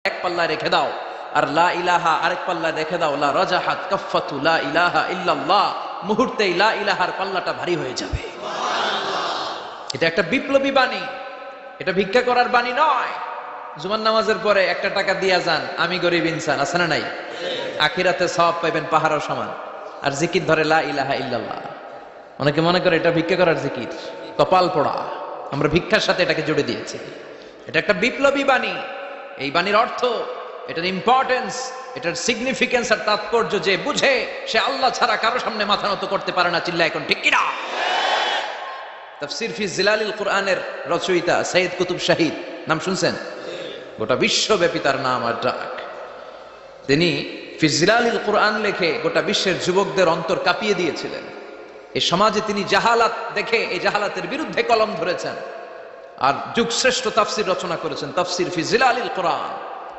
এক পাল্লা রেখে দাও, আর লা ইলাহা আরেক পাল্লা রেখে দাও, লা রাজাহাত কাফফাতু লা ইলাহা ইল্লাল্লাহ, মুহূর্তেই লা ইলাহার পাল্লাটা ভারী হয়ে যাবে। এটা একটা বিপ্লবী বাণী, এটা ভিক্ষা করার বাণী নয়। জুমার নামাজের পরে একটা টাকা দিয়া যান, আমি গরিব ইনসান, আছে না নাই? আখিরাতে সওয়াব পাইবেন পাহাড়ের সমান। আর জিকির ধরে লা ইলাহা ইল্লাল্লাহ। অনেকে মনে করে এটা ভিক্ষা করার জিকির, কপাল পোড়া। আমরা ভিক্ষার সাথে এটাকে জুড়ে দিয়েছি। এটা একটা বিপ্লবী বাণী। এই বাণীর অর্থ, এটার ইম্পর্টেন্স, এটার সিগনিফিকেন্স আর তাৎপর্য যে বুঝে, সে আল্লাহ ছাড়া কারো সামনে মাথা নত করতে পারে না। চিল্লা এখন ঠিক কিনা? তাফসীর ফি জিলালিল কুরআনের রচয়িতা সৈয়দ কুতুব শাহিদ, নাম শুনছেন? গোটা বিশ্বব্যাপী তার নাম আর ডাক। তিনি ফি জিলালিল কুরআন লেখে গোটা বিশ্বের যুবকদের অন্তর কাঁপিয়ে দিয়েছিলেন। এই সমাজে তিনি জাহালাত দেখে এই জাহালাতের বিরুদ্ধে কলম ধরেছেন আর যুগশ্রেষ্ঠ তাফসীর রচনা করেছেন, তাফসীর ফি জিলালিল কুরআন।